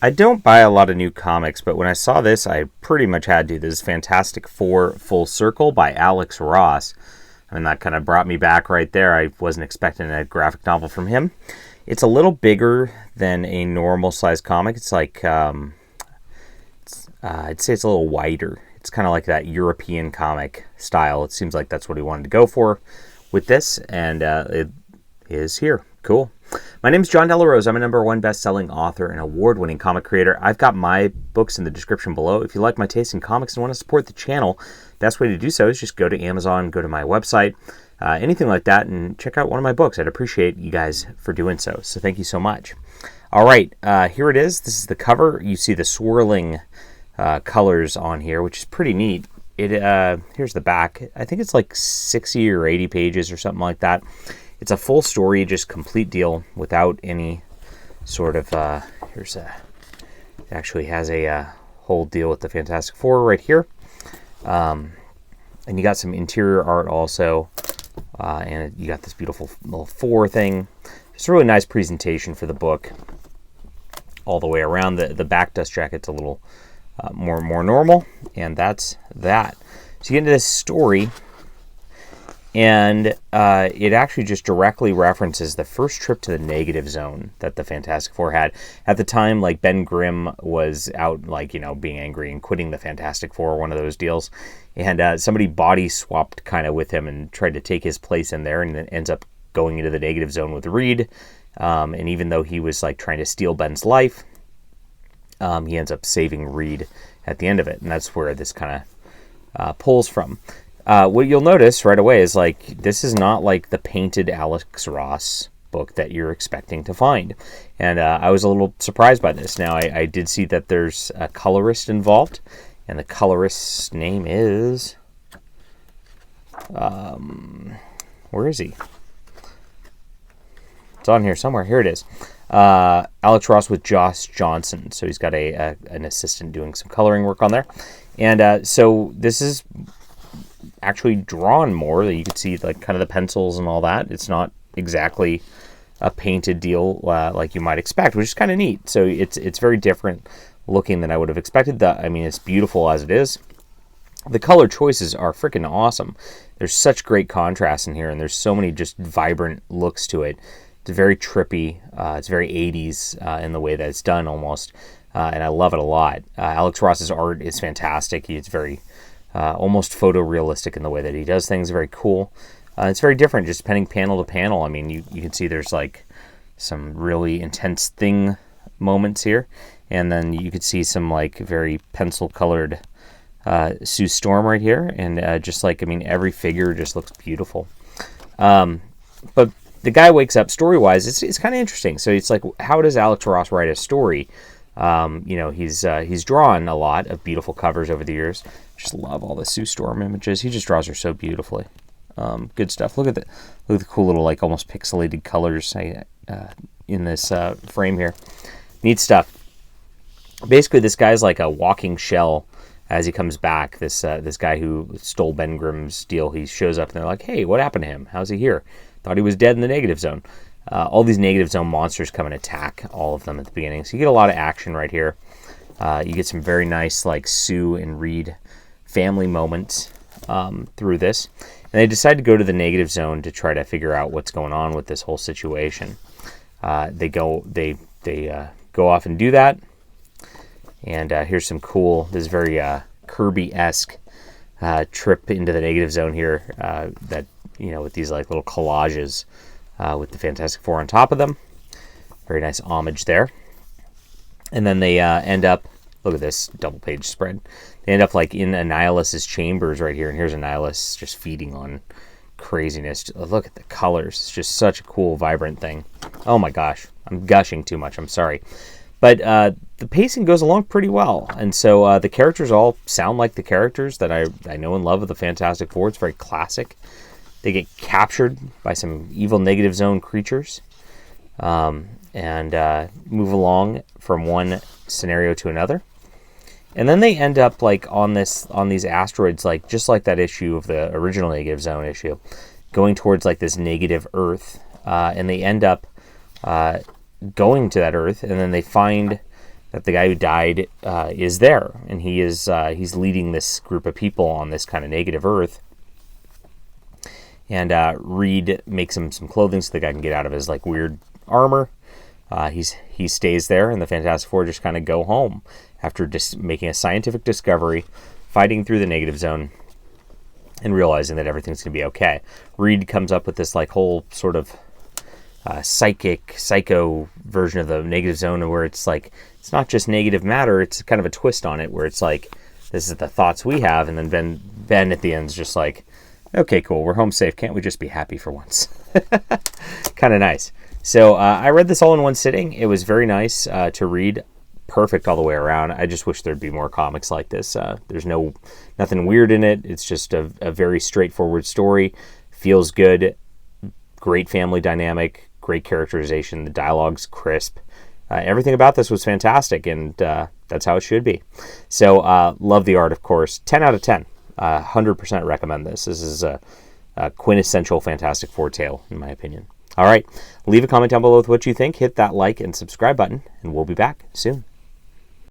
I don't buy a lot of new comics, but when I saw this, I pretty much had to. This is Fantastic Four Full Circle by Alex Ross. I mean, that kind of brought me back right there. I wasn't expecting a graphic novel from him. It's a little bigger than a normal size comic. It's like, I'd say it's a little wider. It's kind of like that European comic style. It seems like that's what he wanted to go for with this, and it is here. Cool. My name is John Delarose. I'm a #1 best-selling author and award-winning comic creator. I've got my books in the description below. If you like my taste in comics and want to support the channel, best way to do so is just go to Amazon, go to my website, anything like that, and check out one of my books. I'd appreciate you guys for doing so. So thank you so much. All right, here it is. This is the cover. You see the swirling colors on here, which is pretty neat. Here's the back. I think it's like 60 or 80 pages or something like that. It's a full story, just complete deal without any sort of, it actually has a whole deal with the Fantastic Four right here. And you got some interior art also, and you got this beautiful little four thing. It's a really nice presentation for the book all the way around. The back dust jacket's a little more normal, and that's that. So you get into this story, and it actually just directly references the first trip to the negative zone that the Fantastic Four had. At the time, like, Ben Grimm was out, like, being angry and quitting the Fantastic Four, one of those deals. And somebody body swapped kind of with him and tried to take his place in there, and then ends up going into the negative zone with Reed. And even though he was, like, trying to steal Ben's life, he ends up saving Reed at the end of it. And that's where this kind of pulls from. What you'll notice right away is, like, this is not like the painted Alex Ross book that you're expecting to find. And I was a little surprised by this. Now, I did see that there's a colorist involved, and the colorist's name is... where is he? It's on here somewhere. Here it is. Alex Ross with Josh Johnson. So he's got an assistant doing some coloring work on there. And so this is actually drawn more. You can see, like, kind of the pencils and all that. It's not exactly a painted deal like you might expect, which is kind of neat. So it's very different looking than I would have expected. I mean, it's beautiful as it is. The color choices are freaking awesome. There's such great contrast in here, and there's so many just vibrant looks to it. It's very trippy. It's very 80s in the way that it's done almost, and I love it a lot. Alex Ross's art is fantastic. It's very almost photorealistic in the way that he does things. Very cool. It's very different, just depending panel to panel. I mean, you can see there's, like, some really intense thing moments here, and then you could see some, like, very pencil-colored Sue Storm right here, and just, like, I mean, every figure just looks beautiful. But the guy wakes up story-wise. It's kind of interesting. So it's like, how does Alex Ross write a story? He's drawn a lot of beautiful covers over the years. Just love all the Sue Storm images. He just draws her so beautifully. Good stuff. Look at the cool little, like, almost pixelated colors in this frame here. Neat stuff. Basically, this guy's like a walking shell as he comes back. This guy who stole Ben Grimm's deal, he shows up and they're like, "Hey, what happened to him? How's he here? Thought he was dead in the negative zone." All these negative zone monsters come and attack all of them at the beginning. So you get a lot of action right here. You get some very nice, like, Sue and Reed family moments through this. And they decide to go to the negative zone to try to figure out what's going on with this whole situation. They go off and do that. And here's some cool, this very Kirby-esque trip into the negative zone here that, with these, like, little collages with the Fantastic Four on top of them. Very nice homage there. And then they end up, look at this double page spread. They end up, like, in Annihilus's chambers right here. And here's Annihilus just feeding on craziness. Look at the colors. It's just such a cool, vibrant thing. Oh my gosh. I'm gushing too much. I'm sorry. But the pacing goes along pretty well. And so the characters all sound like the characters that I know and love of the Fantastic Four. It's very classic. They get captured by some evil negative zone creatures and move along from one scenario to another. And then they end up, like, on these asteroids, like, just like that issue of the original negative zone issue, going towards, like, this negative Earth. And they end up going to that Earth, and then they find that the guy who died is there, and he's leading this group of people on this kind of negative Earth. And Reed makes him some clothing so the guy can get out of his like weird armor. He stays there, and the Fantastic Four just kind of go home after just making a scientific discovery, fighting through the negative zone, and realizing that everything's going to be okay. Reed comes up with this like whole sort of psycho version of the negative zone, where it's like it's not just negative matter, it's kind of a twist on it, where it's like this is the thoughts we have, and then Ben at the end is just like, okay, cool, we're home safe, can't we just be happy for once? Kind of nice. So I read this all in one sitting. It was very nice to read. Perfect all the way around. I just wish there'd be more comics like this. There's nothing weird in it. It's just a very straightforward story. Feels good. Great family dynamic. Great characterization. The dialogue's crisp. Everything about this was fantastic, and that's how it should be. So love the art, of course. 10 out of 10. 100% recommend this. This is a quintessential Fantastic Four tale, in my opinion. All right, leave a comment down below with what you think. Hit that like and subscribe button, and we'll be back soon.